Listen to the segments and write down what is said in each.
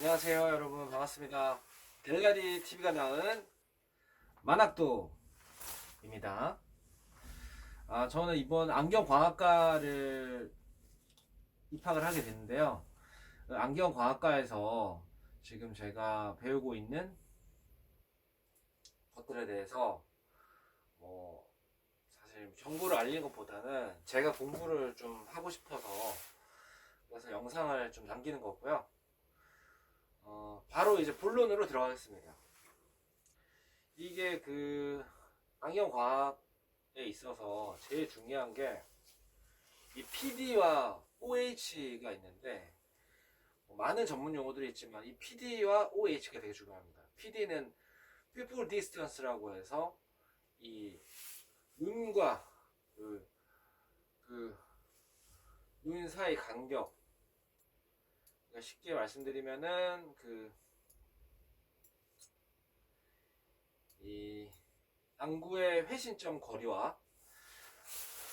안녕하세요 여러분, 반갑습니다. 델가리 TV가 낳은 만학도입니다. 저는 이번 안경광학과를 입학을 하게 됐는데요. 안경광학과에서 지금 제가 배우고 있는 것들에 대해서 사실 정보를 알리는 것보다는 제가 공부를 좀 하고 싶어서 그래서 영상을 좀 남기는 거고요. 바로 이제 본론으로 들어가겠습니다. 이게 안경과학에 있어서 제일 중요한 게 이 PD와 OH가 있는데, 많은 전문 용어들이 있지만 이 PD와 OH가 되게 중요합니다. PD는 Pupil Distance라고 해서 이 눈과 눈 사이 간격, 그러니까 쉽게 말씀드리면은 이 안구의 회신점 거리와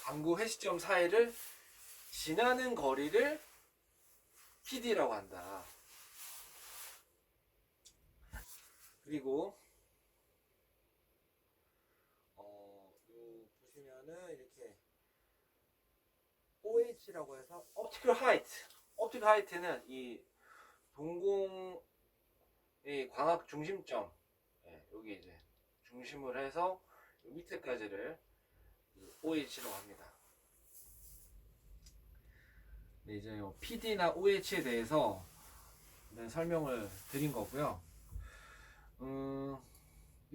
안구 회시점 사이를 지나는 거리를 PD라고 한다. 그리고 보시면은 이렇게 OH라고 해서 Optical Height. Optical Height는 이 동공의 광학 중심점, 여기 이제 중심을 해서 밑에까지를 OH라고 합니다. 이제 PD나 OH에 대해서 설명을 드린 거고요.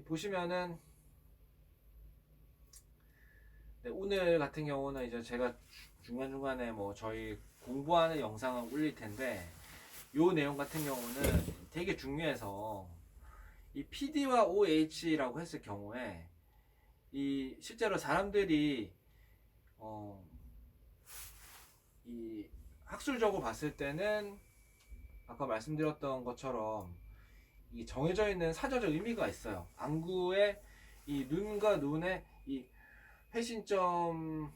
보시면은 오늘 같은 경우는 이제 제가 중간중간에 저희 공부하는 영상을 올릴 텐데, 요 내용 같은 경우는 되게 중요해서 이 PD와 OH라고 했을 경우에 이 실제로 사람들이 이 학술적으로 봤을 때는 아까 말씀드렸던 것처럼 이 정해져 있는 사전적 의미가 있어요. 안구의 이 눈과 눈의 이 회신점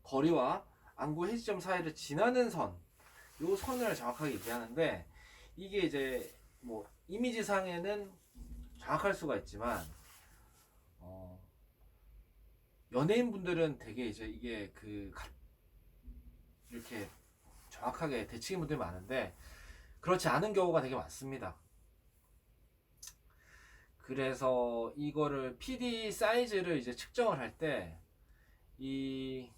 거리와 안구 회신점 사이를 지나는 선, 요 선을 정확하게 얘기하는데, 이게 이제 이미지상에는 정확할 수가 있지만 연예인분들은 되게 이제 이게 이렇게 정확하게 되치는 분들이 많은데 그렇지 않은 경우가 되게 많습니다. 그래서 이거를 PD 사이즈를 이제 측정을 할 때 이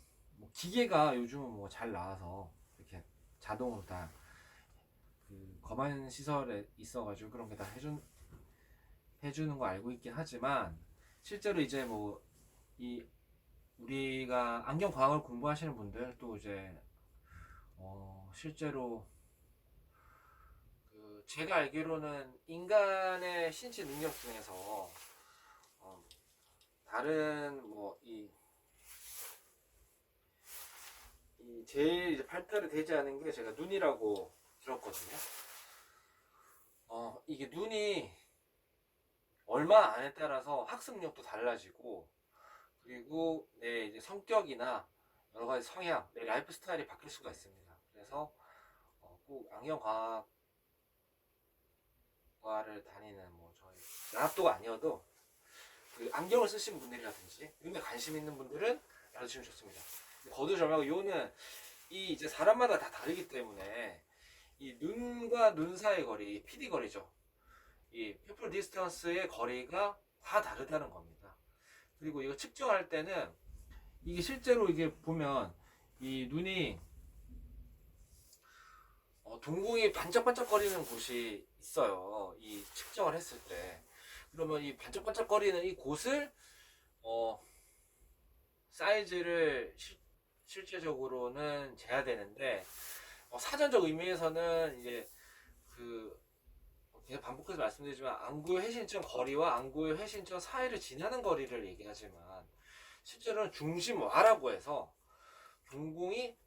기계가 요즘은 잘 나와서 이렇게 자동으로 다 검안 시설에 있어가지고 그런 게 다 해주는 거 알고 있긴 하지만, 실제로 이제 이 우리가 안경 과학을 공부하시는 분들 또 이제 실제로 제가 알기로는 인간의 신체 능력 중에서 다른 이 제일 이제 발달이 되지 않은 게 제가 눈이라고 들었거든요. 이게 눈이 얼마 안에 따라서 학습력도 달라지고, 그리고 내 이제 성격이나 여러 가지 성향, 내 라이프 스타일이 바뀔 수가 있습니다. 그래서 꼭 안경과학과를 다니는 저희 나학도가 아니어도 안경을 쓰시는 분들이라든지 눈에 관심 있는 분들은 알아주시면 좋습니다. 거두절미하고 요는 이 이제 사람마다 다 다르기 때문에 이 눈과 눈 사이의 거리, 이 PD 거리죠. 이 pupil distance의 거리가 다 다르다는 겁니다. 그리고 이거 측정할 때는 이게 실제로 이게 보면 이 눈이 동공이 반짝반짝거리는 곳이 있어요. 이 측정을 했을 때. 그러면 이 반짝반짝거리는 이 곳을 사이즈를 실제적으로는 재야 되는데, 사전적 의미에서는 이제 제가 반복해서 말씀드리지만 안구의 회신점 거리와 안구의 회신점 사이를 지나는 거리를 얘기하지만, 실제로는 중심와라고 해서 동공이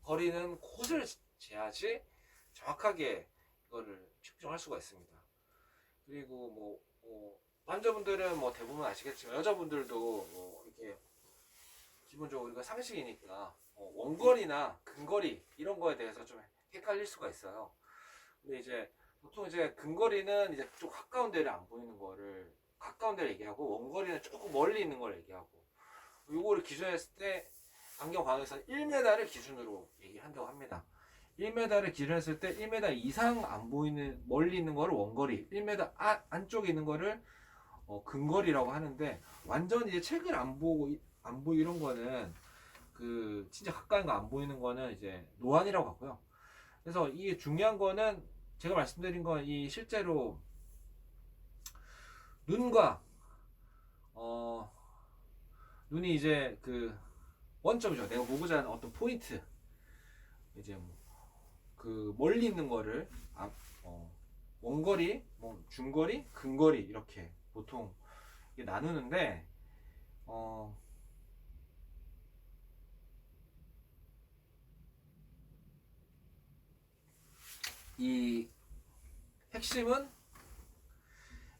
반짝거리는 곳을 재야지 정확하게 이거를 측정할 수가 있습니다. 그리고 남자분들은 대부분 아시겠지만 여자분들도 이렇게 기본적으로 우리가 상식이니까 원거리나 근거리 이런 거에 대해서 좀 헷갈릴 수가 있어요. 근데 이제 보통 이제 근거리는 이제 좀 가까운 데를 안 보이는 거를 가까운 데를 얘기하고, 원거리는 조금 멀리 있는 걸 얘기하고, 요거를 기준했을 때 안경 광에서는 1m를 기준으로 얘기를 한다고 합니다. 1m를 기준했을 때 1m 이상 안 보이는 멀리 있는 거를 원거리, 1m 안쪽에 있는 거를 근거리라고 하는데, 완전 이제 책을 안 보고 이런 거는 그 진짜 가까운 거 안 보이는 거는 이제 노안이라고 하고요. 그래서 이게 중요한 거는 제가 말씀드린 건 이 실제로 눈과 눈이 이제 그 원점이죠. 내가 보고자 하는 어떤 포인트, 이제 뭐 그 멀리 있는 거를 원거리, 뭐 중거리, 근거리 이렇게 보통 나누는데, 이 핵심은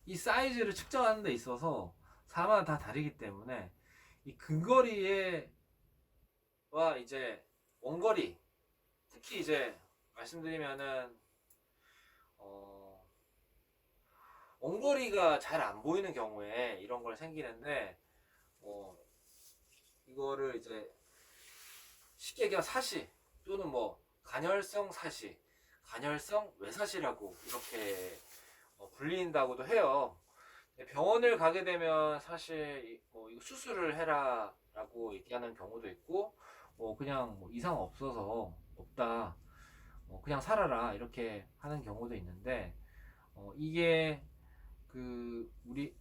이 사이즈를 측정하는 데 있어서 사람마다 다 다르기 때문에, 이 근거리와 이제 원거리, 특히 이제 말씀드리면은 원거리가 잘 안 보이는 경우에 이런 걸 생기는데, 이거를 이제 쉽게 얘기하면 사시 또는 뭐 간헐성 사시, 간헐성 외사시라고 이렇게 불린다고도 해요. 병원을 가게 되면 사실 뭐 이거 수술을 해라라고 얘기하는 경우도 있고, 그냥 뭐 이상 없어서 없다, 그냥 살아라 이렇게 하는 경우도 있는데, 이게 그 우리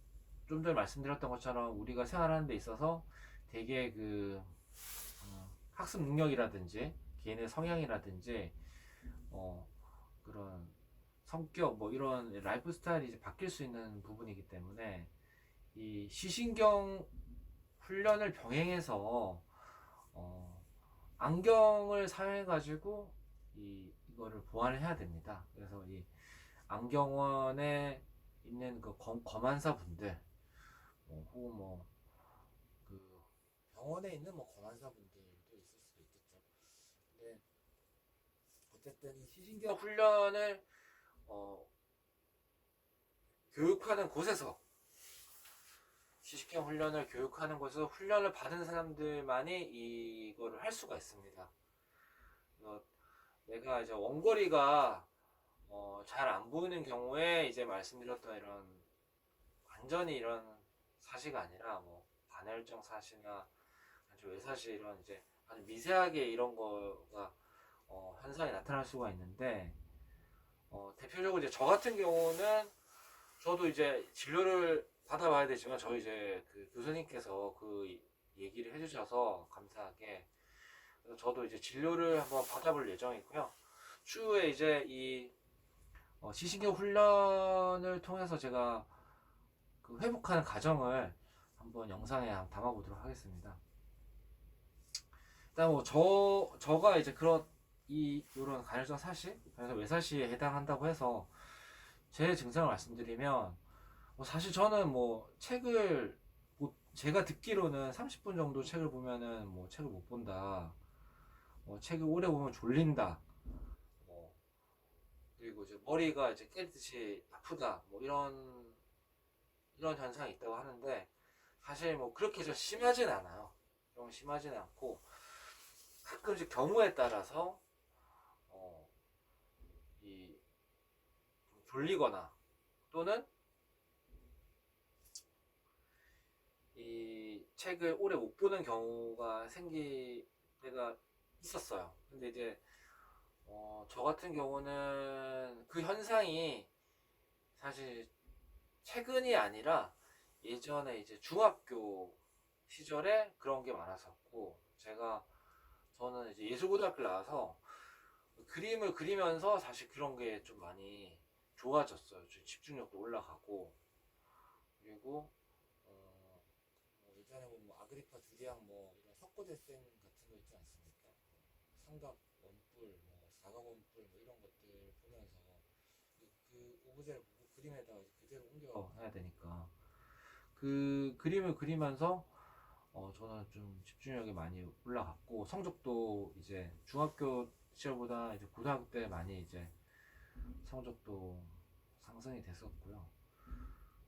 좀 전에 말씀드렸던 것처럼 우리가 생활하는 데 있어서 되게 그 학습 능력이라든지 개인의 성향이라든지 그런 성격, 뭐 이런 라이프 스타일이 이제 바뀔 수 있는 부분이기 때문에, 이 시신경 훈련을 병행해서 안경을 사용해 가지고 이거를 보완을 해야 됩니다. 그래서 이 안경원에 있는 그 검안사 분들, 혹은 뭐 그 병원에 있는 뭐 검안사 분들도 있을 수도 있겠죠. 근데 어쨌든 이 시신경 훈련을 교육하는 곳에서, 시식경 훈련을 교육하는 곳에서 훈련을 받은 사람들만이 이거를 할 수가 있습니다. 내가 이제 원거리가 잘 안 보이는 경우에 이제 말씀드렸던 이런 완전히 이런 사시가 아니라 뭐 간헐적 사시나 외사시, 이런 이제 아주 미세하게 이런 거가 현상이 나타날 수가 있는데, 대표적으로 이제 저 같은 경우는 저도 이제 진료를 받아봐야 되지만, 저희 이제 그 교수님께서 그 얘기를 해주셔서 감사하게, 그래서 저도 이제 진료를 한번 받아볼 예정이고요. 추후에 이제 이 시신경 훈련을 통해서 제가 그 회복하는 과정을 한번 영상에 담아보도록 하겠습니다. 일단 뭐 저가 이제 이런 간헐적 사시, 그래서 외사시에 해당한다고 해서 제 증상을 말씀드리면, 사실 저는 뭐 책을 제가 듣기로는 30분 정도 책을 보면은 뭐 책을 못 본다, 책을 오래 보면 졸린다, 그리고 이제 머리가 이제 깨듯이 아프다, 뭐 이런 현상이 있다고 하는데, 사실 뭐 그렇게 좀 심하진 않아요. 좀 심하지는 않고, 가끔씩 경우에 따라서 이 졸리거나 또는 이 책을 오래 못 보는 경우가 생길 때가 있었어요. 근데 이제 저 같은 경우는 그 현상이 사실 최근이 아니라 예전에 이제 중학교 시절에 그런 게 많았었고, 저는 이제 예술고등학교 나와서 그림을 그리면서 사실 그런 게 좀 많이 좋아졌어요. 좀 집중력도 올라가고, 그리고 예전에 뭐 아그리파 두리앙 뭐 이런 석고대생 같은 거 있지 않습니까? 삼각 원뿔, 뭐 사각 원뿔, 뭐 이런 것들 보면서 그 오브제를 보고 그림에다가 그대로 옮겨 해야 되니까, 그 그림을 그리면서 저는 좀 집중력이 많이 올라갔고, 성적도 이제 중학교 시절보다 이제 고등학교 때 많이 이제 성적도 상승이 됐었고요.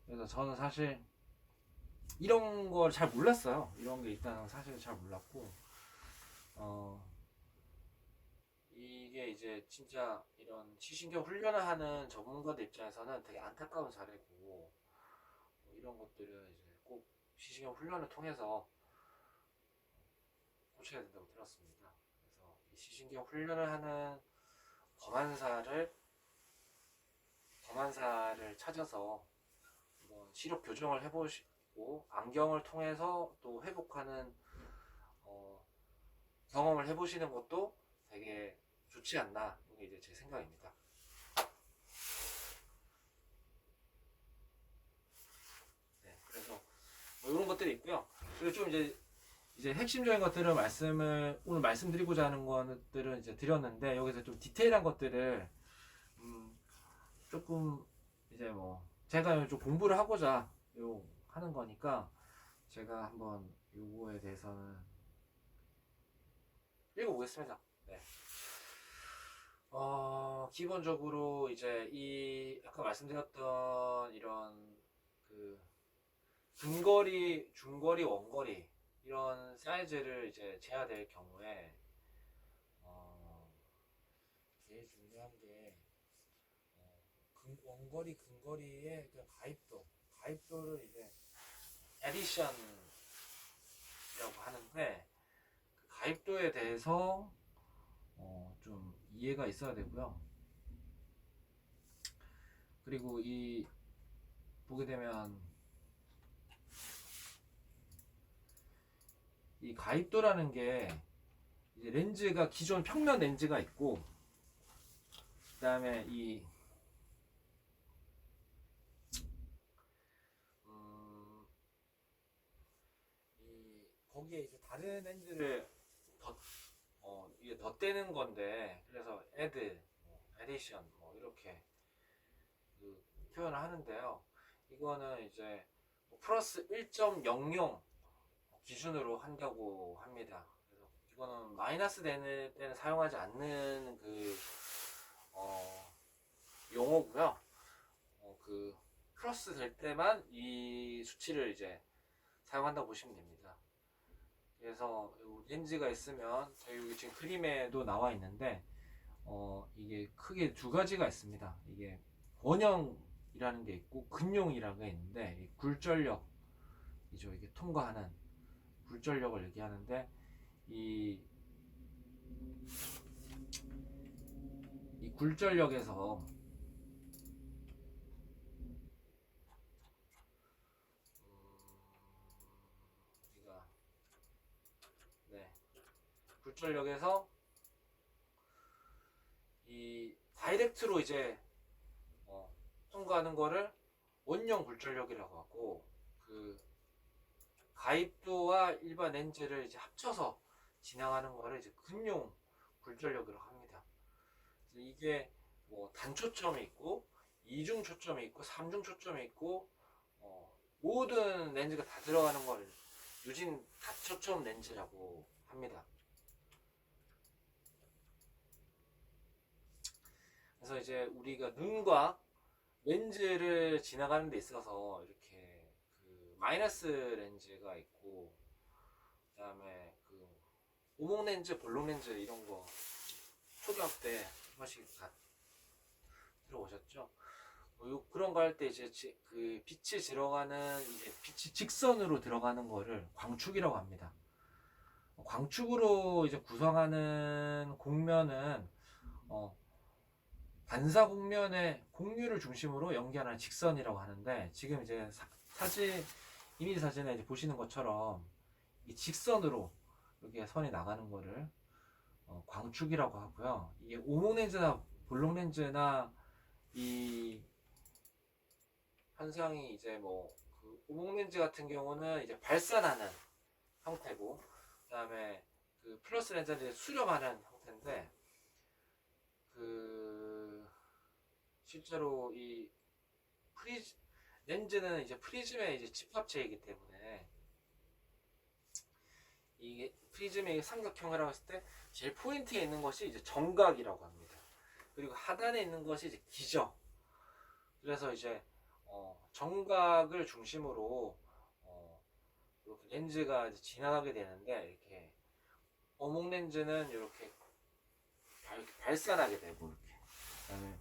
그래서 저는 사실 이런 걸 잘 몰랐어요. 이런 게 있다는 사실을 잘 몰랐고, 이게 이제 진짜 이런 시신경 훈련을 하는 전문가들 입장에서는 되게 안타까운 사례고, 뭐 이런 것들은 이제 꼭 시신경 훈련을 통해서 고쳐야 된다고 들었습니다. 그래서 이 시신경 훈련을 하는 검안사를 찾아서 한번 시력 교정을 해보시고 안경을 통해서 또 회복하는 경험을 해보시는 것도 되게 좋지 않나, 이게 이제 제 생각입니다. 네, 그래서 뭐 이런 것들이 있고요. 그리고 좀 이제 핵심적인 것들을 오늘 말씀드리고자 하는 것들은 이제 드렸는데, 여기서 좀 디테일한 것들을 조금 이제 뭐 제가 좀 공부를 하고자 하는 거니까 제가 한번 요거에 대해서는 읽어보겠습니다. 네. 기본적으로 이제 이 아까 말씀드렸던 이런 그 중거리, 원거리 이런 사이즈를 이제 재야 될 경우에 제일 중요한 게 원거리, 근거리의 그 가입도를 이제 에디션이라고 하는데, 그 가입도에 대해서 좀 이해가 있어야 되고요. 그리고 보게 되면 이 가입도라는 게 이제 렌즈가 기존 평면 렌즈가 있고, 그 다음에 거기에 이제 다른 렌즈를 이게 덧대는 건데, 그래서 에디션 이렇게 그 표현을 하는데요. 이거는 이제 플러스 1.00 기준으로 한다고 합니다. 그래서 이거는 마이너스 되는 때는 사용하지 않는 그 용어고요. 그 플러스 될 때만 이 수치를 이제 사용한다고 보시면 됩니다. 그래서 렌즈가 있으면 여기 지금 그림에도 나와 있는데 이게 크게 두 가지가 있습니다. 이게 원형이라는 게 있고 근용이라는 게 있는데, 이 굴절력이죠. 이게 통과하는 굴절력을 얘기하는데, 이 굴절력에서 굴절력에서 이 다이렉트로 이제 통과하는 거를 원형 굴절력이라고 하고, 그 가입도와 일반 렌즈를 이제 합쳐서 진행하는 거를 이제 근용 굴절력이라고 합니다. 이게 뭐 단초점이 있고, 이중 초점이 있고, 삼중 초점이 있고, 모든 렌즈가 다 들어가는 걸 유진 다초점 렌즈라고 합니다. 그래서 이제 우리가 눈과 렌즈를 지나가는 데 있어서 이렇게 그 마이너스 렌즈가 있고, 그 다음에 그 오목 렌즈, 볼록 렌즈 이런 거 초등학교 때 한 번씩 다 들어보셨죠? 그런 거 할 때 이제 그 빛이 들어가는, 이제 빛이 직선으로 들어가는 거를 광축이라고 합니다. 광축으로 이제 구성하는 곡면은 반사 곡면의 곡률을 중심으로 연기하는 직선이라고 하는데, 지금 이제 이미지 사진에 이제 보시는 것처럼 이 직선으로 이렇게 선이 나가는 거를 광축이라고 하고요. 이게 오목 렌즈나 볼록 렌즈나 이 현상이 이제 그 오목 렌즈 같은 경우는 이제 발산하는 형태고, 그 다음에 그 플러스 렌즈는 이제 수렴하는 형태인데, 실제로 이 렌즈는 이제 프리즘의 이제 집합체이기 때문에, 이게 프리즘의 삼각형이라고 했을 때 제일 포인트에 있는 것이 이제 정각이라고 합니다. 그리고 하단에 있는 것이 이제 기저. 그래서 이제 정각을 중심으로 이렇게 렌즈가 이제 지나가게 되는데, 이렇게 어몽 렌즈는 이렇게 발산하게 되고, 이렇게 그다음에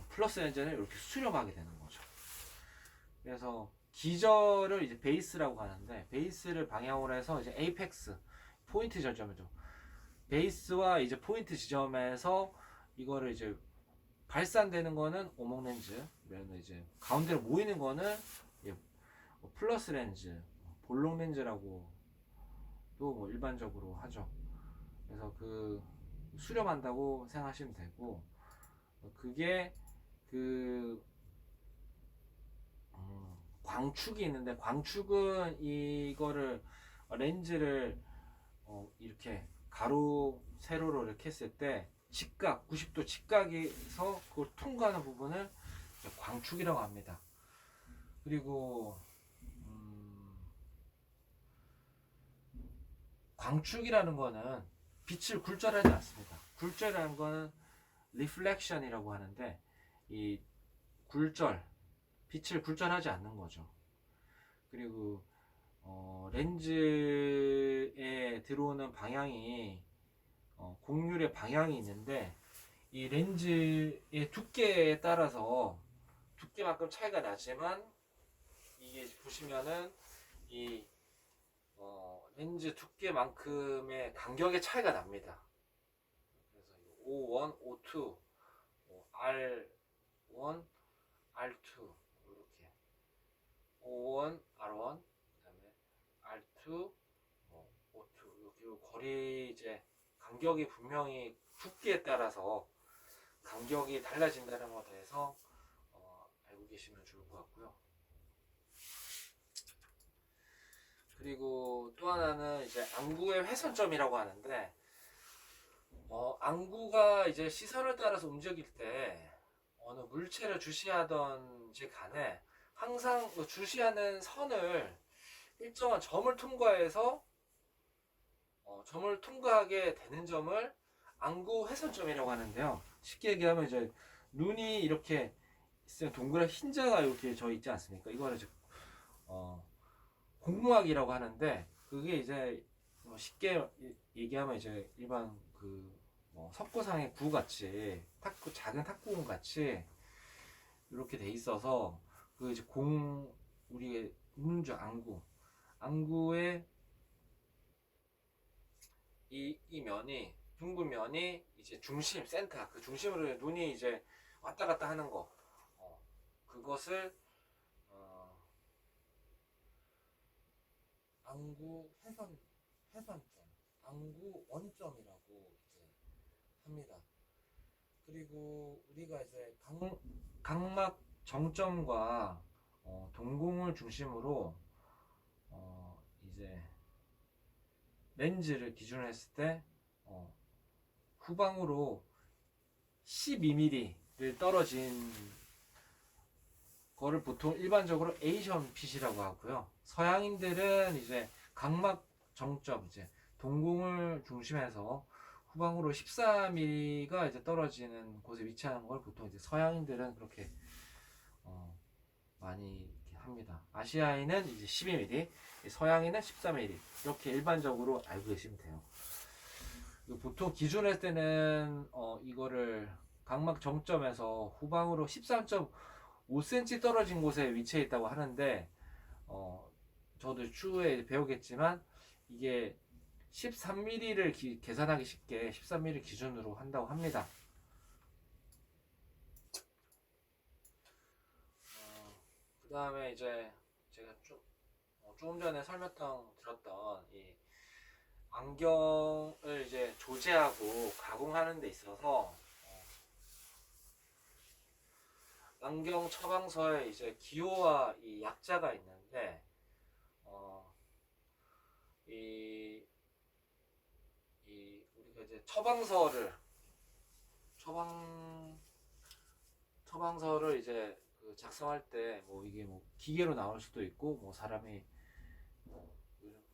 플러스 렌즈는 이렇게 수렴하게 되는 거죠. 그래서 기저를 이제 베이스라고 하는데, 베이스를 방향으로 해서 이제 에이펙스 포인트 지점이죠. 베이스와 이제 포인트 지점에서 이거를 이제 발산되는 거는 오목 렌즈, 그러면 이제 가운데로 모이는 거는 플러스 렌즈, 볼록 렌즈라고 또 뭐 일반적으로 하죠. 그래서 그 수렴한다고 생각하시면 되고, 그게 그 광축이 있는데, 광축은 이거를 렌즈를 이렇게 가로 세로로 이렇게 했을 때 직각 90도 직각에서 그걸 통과하는 부분을 광축이라고 합니다. 그리고 광축이라는 거는 빛을 굴절하지 않습니다. 굴절이라는 거는 리플렉션이라고 하는데, 이 굴절, 빛을 굴절하지 않는 거죠. 그리고 렌즈에 들어오는 방향이 곡률의 방향이 있는데, 이 렌즈의 두께에 따라서 두께만큼 차이가 나지만, 이게 보시면은 이 렌즈 두께만큼의 간격의 차이가 납니다. 그래서 O1, O2, R1, R2 이렇게 O1, R1, 그다음에 R2, O2 이렇게 거리 이제 간격이 분명히 두께에 따라서 간격이 달라진다는 것에 대해서 알고 계시면 좋을 것 같고요. 그리고 또 하나는 이제 안구의 회선점이라고 하는데, 안구가 이제 시선을 따라서 움직일 때 어느 물체를 주시하던지 간에 항상 주시하는 선을 일정한 점을 통과해서 점을 통과하게 되는 점을 안구 회선점이라고 하는데요. 쉽게 얘기하면 이제 눈이 이렇게 있으면 동그란 흰자가 이렇게 져 있지 않습니까? 이거는 이제 공무학이라고 하는데, 그게 이제 쉽게 얘기하면 이제 일반 석고상의 구 같이 작은 탁구공 같이 이렇게 돼 있어서, 그 이제 우리의 눈주 안구의 이 면이 둥근 면이 이제 중심 센터, 그 중심으로 눈이 이제 왔다 갔다 하는 거, 그것을 안구 회선점, 안구 원점이라고 이제 합니다. 그리고 우리가 이제 각막 정점과 동공을 중심으로 이제 렌즈를 기준으로 했을 때 후방으로 12mm를 떨어진 거를 보통 일반적으로 에이션 핏이라고 하고요. 서양인들은 이제 각막 정점, 이제 동공을 중심해서 후방으로 14mm가 이제 떨어지는 곳에 위치하는 걸 보통 이제 서양인들은 그렇게 많이 이렇게 합니다. 아시아인은 이제 12mm, 서양인은 14mm, 이렇게 일반적으로 알고 계시면 돼요. 보통 기준을 할 때는 이거를 각막 정점에서 후방으로 13.5cm 떨어진 곳에 위치해 있다고 하는데, 저도 추후에 배우겠지만 이게 13mm를 계산하기 쉽게 13mm 기준으로 한다고 합니다. 그 다음에 이제 제가 조금 전에 드렸던 이 안경을 이제 조제하고 가공하는 데 있어서 안경 처방서에 이제 기호와 이 약자가 있는데, 우리가 이제 처방서를 이제 작성할 때 이게 기계로 나올 수도 있고, 사람이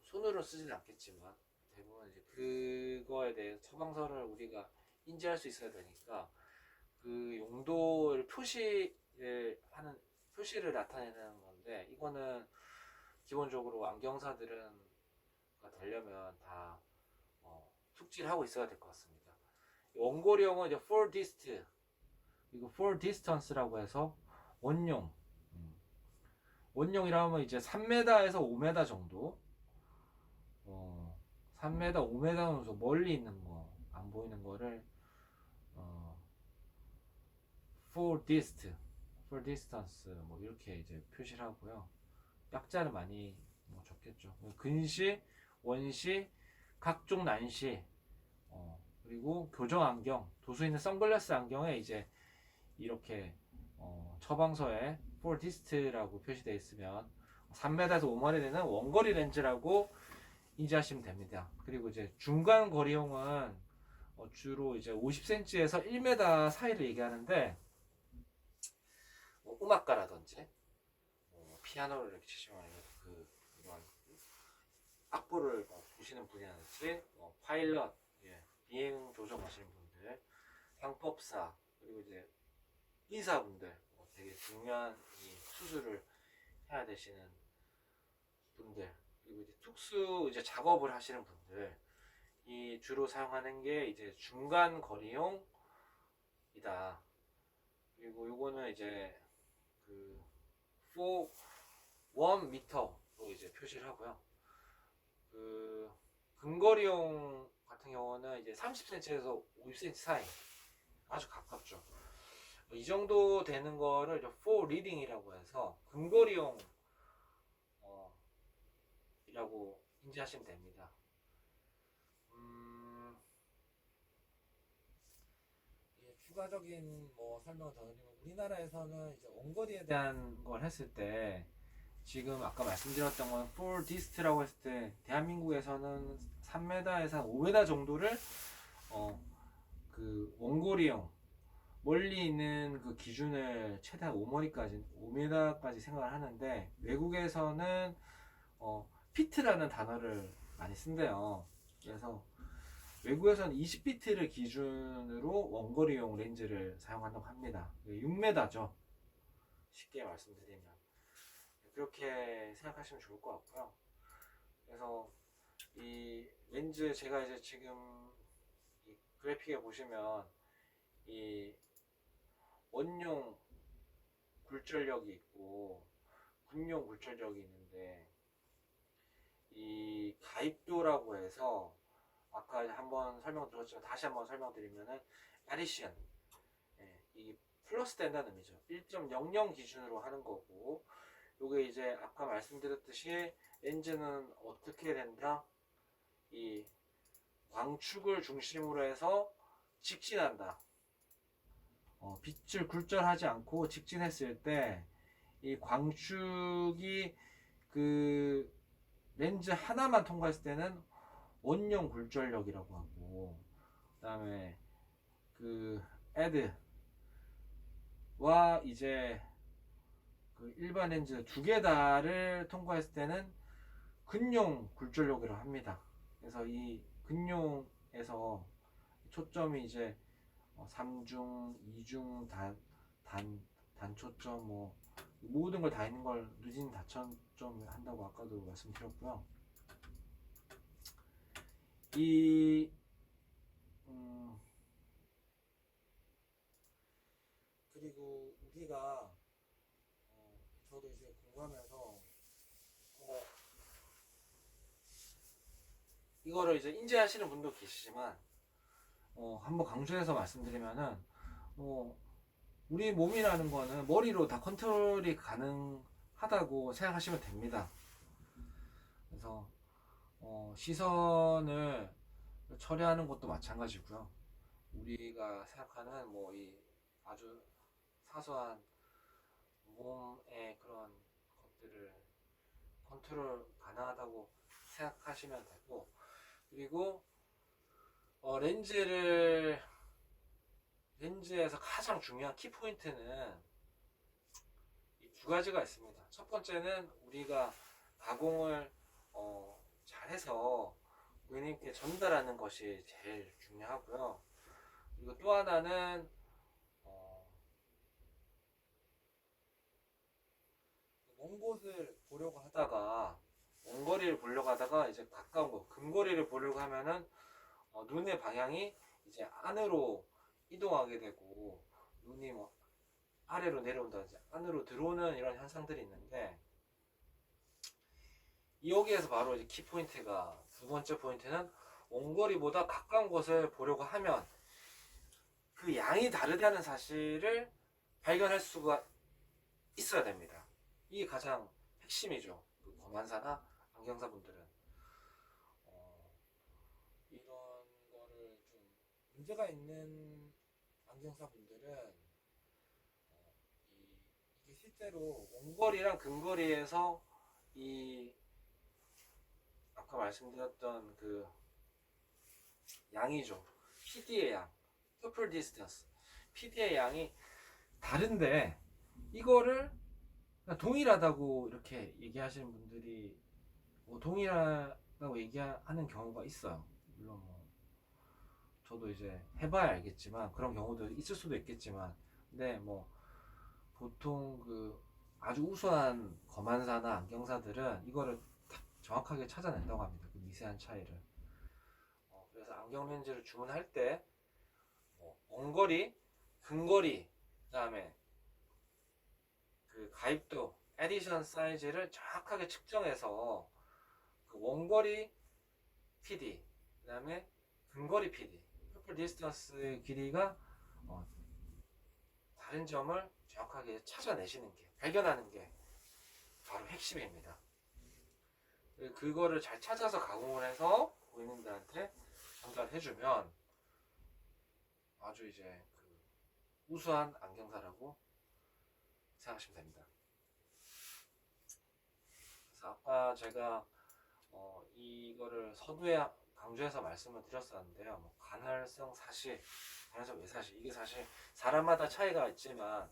손으로 쓰지는 않겠지만 대부분 이제 그거에 대해 처방서를 우리가 인지할 수 있어야 되니까, 그 용도를 표시를 나타내는 건데, 이거는 기본적으로 안경사들은 되려면 다 숙지를 하고 있어야 될 것 같습니다. 원고리형은 이제 for dist, 그리고 for distance라고 해서 원용. 원용이라 하면 이제 3m에서 5m 정도. 3m, 5m 정도 멀리 있는 거, 안 보이는 거를 for distance 뭐 이렇게 이제 표시를 하고요. 약자를 많이 적겠죠. 근시, 원시, 각종 난시, 그리고 교정 안경, 도수 있는 선글라스 안경에 이제 이렇게 처방서에 for dist라고 표시되어 있으면 3m에서 5m에 되는 원거리 렌즈라고 인지하시면 됩니다. 그리고 이제 중간 거리용은 주로 이제 50cm에서 1m 사이를 얘기하는데, 음악가라든지 피아노를 이렇게 치시면 이런 악보를 보시는 분이라든지 파일럿, 비행 조정하시는 분들, 상법사, 그리고 이제 의사분들, 되게 중요한 이 수술을 해야 되시는 분들, 그리고 이제 특수 이제 작업을 하시는 분들, 이 주로 사용하는 게 이제 중간 거리용이다. 그리고 요거는 이제 그 1m로 이제 표시를 하고요. 그 근거리용 같은 경우는 이제 30cm에서 50cm 사이, 아주 가깝죠. 이 정도 되는 거를 이제 for reading이라고 해서 근거리용 이라고 인지하시면 됩니다. 추가적인 설명을 더 드리면, 우리나라에서는 이제 원거리에 대한 걸 했을 때, 지금 아까 말씀드렸던 건 for dist라고 했을 때 대한민국에서는 3m에서 5m 정도를 그 원거리용 멀리 있는 그 기준을 최대한 5m까지 생각을 하는데, 외국에서는 피트라는 단어를 많이 쓴대요. 그래서 외국에서는 20피트를 기준으로 원거리용 렌즈를 사용한다고 합니다. 6m죠. 쉽게 말씀드리면. 그렇게 생각하시면 좋을 것 같고요. 그래서 이 렌즈, 제가 이제 지금 이 그래픽에 보시면 이 원용 굴절력이 있고 군용 굴절력이 있는데, 이 가입도라고 해서 아까 한번 설명드렸지만 다시 한번 설명드리면은 에디션, 이 플러스 된다는 의미죠. 1.00 기준으로 하는 거고, 요게 이제 아까 말씀드렸듯이 렌즈는 어떻게 된다? 이 광축을 중심으로 해서 직진한다. 빛을 굴절하지 않고 직진했을 때 이 광축이 그 렌즈 하나만 통과했을 때는 원용 굴절력이라고 하고, 그 다음에 그 에드와 이제 그 일반 렌즈 두 개 다를 통과했을 때는 근용 굴절력이라고 합니다. 그래서 이 근용에서 초점이 이제 3중, 2중, 단초점, 모든 걸 다 있는 걸 누진 다초점 한다고 아까도 말씀드렸고요. 그리고 우리가 저도 이제 공부하면서 이거를 이제 인지하시는 분도 계시지만, 한번 강조해서 말씀드리면은, 우리 몸이라는 거는 머리로 다 컨트롤이 가능하다고 생각하시면 됩니다. 그래서 시선을 처리하는 것도 마찬가지고요. 우리가 생각하는 이 아주 사소한 몸의 그런 것들을 컨트롤 가능하다고 생각하시면 되고, 그리고 렌즈에서 가장 중요한 키포인트는 이 두 가지가 있습니다. 첫 번째는 우리가 가공을 잘해서 고객님께 전달하는 것이 제일 중요하고요. 그리고 또 하나는 먼 곳을 보려고 하다가 먼 거리를 보려고 하다가 이제 가까운 곳 근거리를 보려고 하면은 눈의 방향이 이제 안으로 이동하게 되고 눈이 뭐 아래로 내려온다든지 안으로 들어오는 이런 현상들이 있는데 여기에서 바로 이제 키포인트가 두 번째 포인트는 원거리보다 가까운 곳을 보려고 하면 그 양이 다르다는 사실을 발견할 수가 있어야 됩니다. 이게 가장 핵심이죠. 그 검안사나 안경사분들은 이런 거를 좀 문제가 있는 안경사분들은 이게 실제로 원거리랑 근거리에서 이 아까 말씀드렸던 그 양이죠. PD의 양, Pupil Distance, PD의 양이 다른데 이거를 동일하다고 이렇게 얘기하시는 분들이 뭐 동일하다고 얘기하는 경우가 있어요. 물론 뭐 저도 이제 해봐야 알겠지만 그런 경우도 있을 수도 있겠지만 근데 뭐 보통 그 아주 우수한 검안사나 안경사들은 이거를 정확하게 찾아낸다고 합니다. 그 미세한 차이를. 그래서 안경 렌즈를 주문할 때 원거리, 근거리, 그다음에 그 가입도, 에디션 사이즈를 정확하게 측정해서 그 원거리 PD, 그다음에 근거리 PD, 퍼플 디스턴스의 길이가 다른 점을 정확하게 찾아내시는 게, 발견하는 게 바로 핵심입니다. 그거를 잘 찾아서 가공을 해서 고객님들한테 전달해주면 아주 이제 그 우수한 안경사라고 생각하시면 됩니다. 그래서 아까 제가 이거를 서두에 강조해서 말씀을 드렸었는데요. 뭐 간헐성 사시, 간헐성 외사시 이게 사실 사람마다 차이가 있지만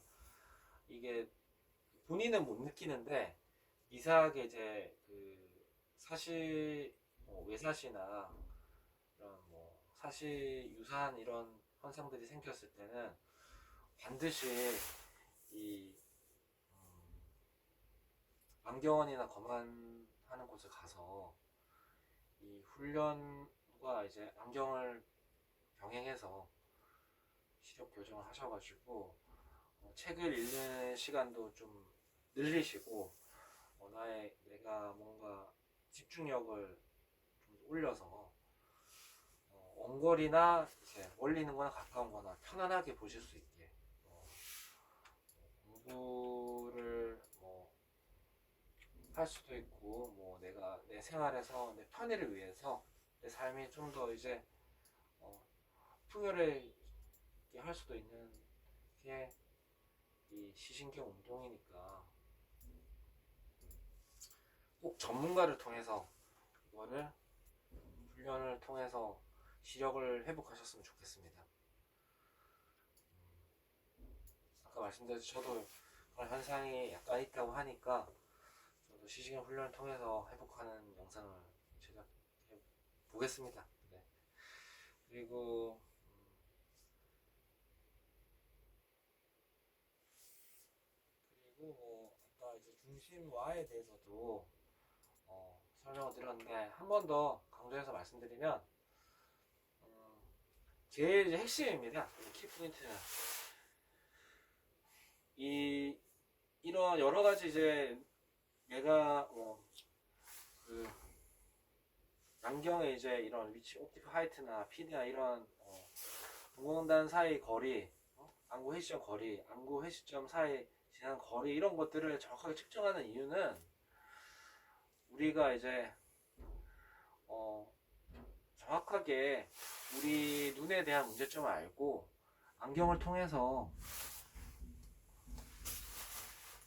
이게 본인은 못 느끼는데 미세하게 이제 그 사시 외사시나 이런 뭐 사시 유사한 이런 현상들이 생겼을 때는 반드시 이 안경원이나 검안하는 곳을 가서 이 훈련과 이제 안경을 병행해서 시력 교정을 하셔가지고 책을 읽는 시간도 좀 늘리시고 내가 뭔가 집중력을 좀 올려서 원거리나 이제 멀리 있는 거나 가까운 거나 편안하게 보실 수 있게 공부를 할 수도 있고 내가 내 생활에서 내 편의를 위해서 내 삶이 좀 더 이제 풍요롭게 할 수도 있는 게 이 시신경 운동이니까 꼭 전문가를 통해서 이거를 훈련을 통해서 시력을 회복하셨으면 좋겠습니다. 아까 말씀드렸듯이 저도 그런 현상이 약간 있다고 하니까 저도 시신경 훈련을 통해서 회복하는 영상을 제작해 보겠습니다. 네. 그리고 아까 이제 중심와에 대해서도 설명을 드렸는데 한 번 더 강조해서 말씀드리면 제일 이제 핵심입니다. 키포인트는 이런 여러 가지 이제 내가 그 안경의 이제 이런 위치, 옵틱 하이트나 PD나 이런 동공단 사이 거리, 안구 회시점 거리, 안구 회시점 사이 지난 거리 이런 것들을 정확하게 측정하는 이유는 우리가 이제 정확하게 우리 눈에 대한 문제점을 알고 안경을 통해서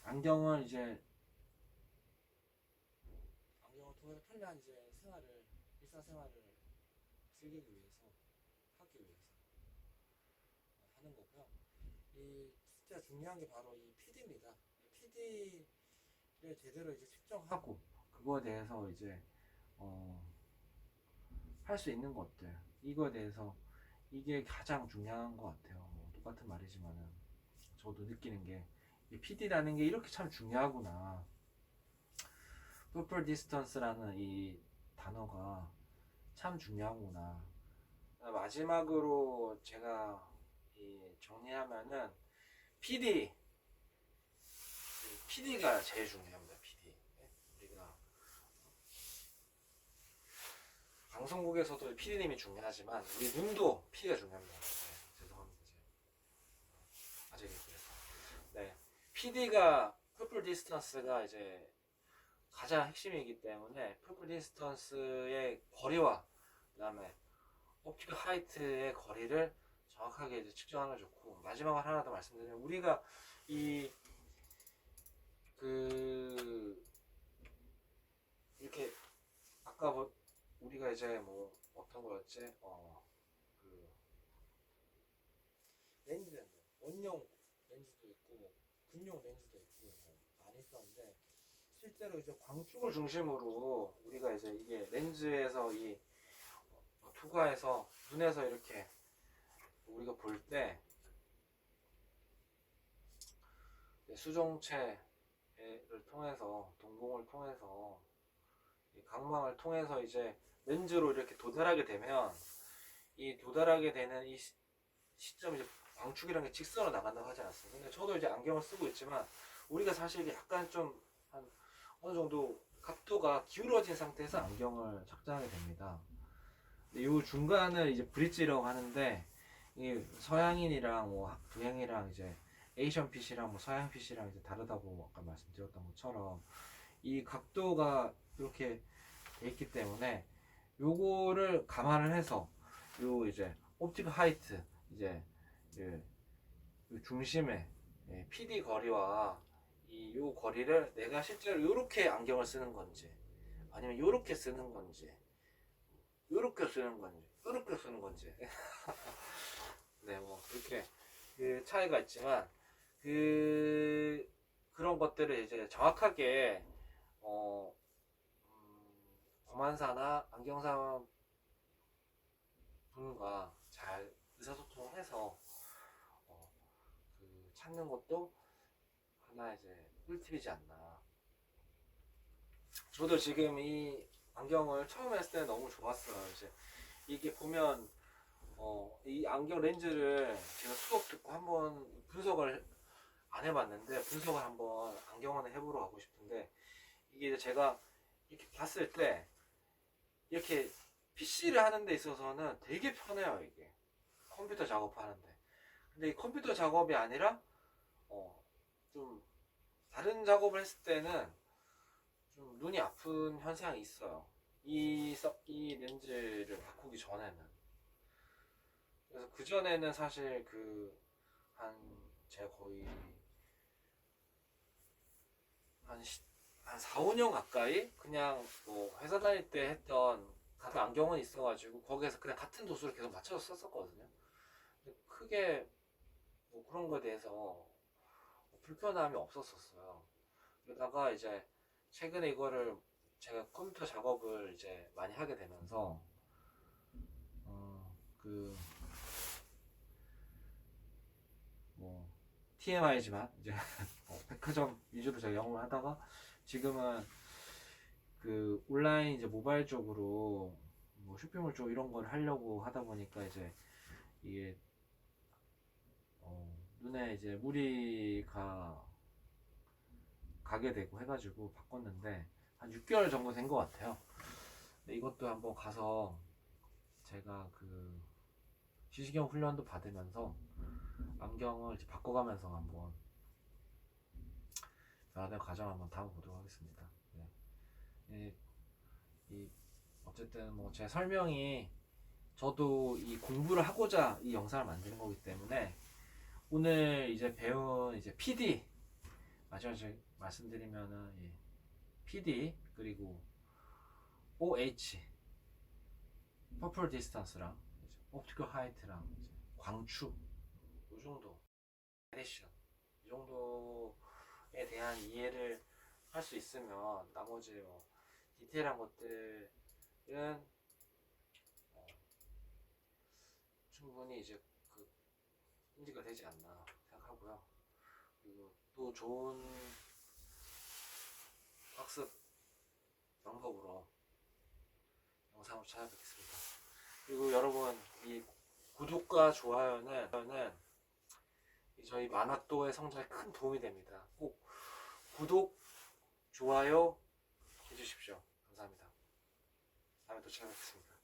안경을 통해서 편리한 이제 일상생활을 즐기기 위해서 하기 위해서 하는 거고요. 이 진짜 중요한 게 바로 이 PD입니다. PD를 제대로 이제 측정하고 그거에 대해서 이제 할 수 있는 것들 이거에 대해서 이게 가장 중요한 것 같아요. 똑같은 말이지만은 저도 느끼는 게 이 PD라는 게 이렇게 참 중요하구나. pupil distance라는 이 단어가 참 중요하구나. 마지막으로 제가 정리하면은 PD가 제일 중요합니다. PD. 우리가 방송국에서도 PD님이 중요하지만 우리 눈도 PD가 중요합니다. 네, 죄송합니다. 아직 그래서. 네, PD가 pupil distance가 이제 가장 핵심이기 때문에 pupil distance의 거리와 그다음에 옵티컬 하이트의 거리를 정확하게 이제 측정하는 게 좋고, 마지막으로 하나 더 말씀드리면 우리가 이렇게 아까 뭐 우리가 이제 뭐 어떤 거였지? 그 렌즈는 원용 렌즈도 있고 뭐 군용 렌즈도 있고 뭐 많이 있었는데, 실제로 이제 광축을 중심으로 우리가 이제 이게 렌즈에서 이 투과해서 눈에서 이렇게 우리가 볼 때 수정체를 통해서 동공을 통해서 각망을 통해서 이제 렌즈로 이렇게 도달하게 되면 이 도달하게 되는 이 시점 이제 광축이라는 게 직선으로 나간다고 하지 않았습니까? 근데 저도 이제 안경을 쓰고 있지만 우리가 사실 약간 좀 한 어느 정도 각도가 기울어진 상태에서 안경을 착장하게 됩니다. 이 중간을 이제 브릿지라고 하는데, 이 서양인이랑 뭐 동양이랑 이제 에이션 핏이랑 뭐 서양 핏이랑 이제 다르다고 아까 말씀드렸던 것처럼 이 각도가 이렇게 돼 있기 때문에 요거를 감안을 해서 요 이제 옵틱 하이트 이제 요 중심의 PD 거리와 요 거리를 내가 실제로 요렇게 안경을 쓰는 건지 아니면 요렇게 쓰는 건지 요렇게 쓰는 건지 요렇게 쓰는 건지 네, 뭐 그렇게 그 차이가 있지만 그런 것들을 이제 정확하게 검안사나 안경사 분과 잘 의사소통해서 찾는 것도 하나 이제 꿀팁이지 않나. 저도 지금 이 안경을 처음 했을 때 너무 좋았어요. 이제 이게 보면 이 안경 렌즈를 제가 수업 듣고 한번 분석을 안 해봤는데, 분석을 한번 안경원에 해보러 가고 싶은데, 이게 이제 제가 이렇게 봤을 때 이렇게 PC를 하는 데 있어서는 되게 편해요. 이게 컴퓨터 작업하는데. 근데 이 컴퓨터 작업이 아니라 좀 다른 작업을 했을 때는 좀 눈이 아픈 현상이 있어요. 이 렌즈를 바꾸기 전에는. 그래서 그 전에는 사실 제가 거의 한 4, 5년 가까이 그냥 뭐 회사 다닐 때 했던 같은 안경은 있어가지고 거기에서 그냥 같은 도수를 계속 맞춰서 썼었거든요. 근데 크게 뭐 그런 거에 대해서 불편함이 없었었어요. 그러다가 이제 최근에 이거를 제가 컴퓨터 작업을 이제 많이 하게 되면서 그 뭐 TMI지만 이제 백화점 위주로 제가 영업을 하다가 지금은 그 온라인 이제 모바일 쪽으로 뭐 쇼핑몰 쪽 이런 걸 하려고 하다 보니까 이제 이게 눈에 이제 무리가 가게 되고 해가지고 바꿨는데 한 6개월 정도 된 것 같아요. 근데 이것도 한번 가서 제가 그 시시경 훈련도 받으면서 안경을 이제 바꿔가면서 한번 변화된 과정 한번 담아보도록 하겠습니다. 네. 어쨌든 뭐 제 설명이 저도 이 공부를 하고자 이 영상을 만드는 거기 때문에 오늘 이제 배운 이제 PD 마지막에 말씀드리면은 PD 그리고 OH 퍼플 디스턴스랑 옵티컬 하이트랑 광축 이 정도 베리션 이 정도에 대한 이해를 할 수 있으면 나머지 뭐 디테일한 것들은 충분히 이제 인지가 되지 않나 생각하고요. 그리고 또 좋은 학습 방법으로 영상으로 찾아뵙겠습니다. 그리고 여러분, 이 구독과 좋아요는 저희 만화도의 성장에 큰 도움이 됩니다. 꼭 구독, 좋아요 해주십시오. 감사합니다. 다음에 또 찾아뵙겠습니다.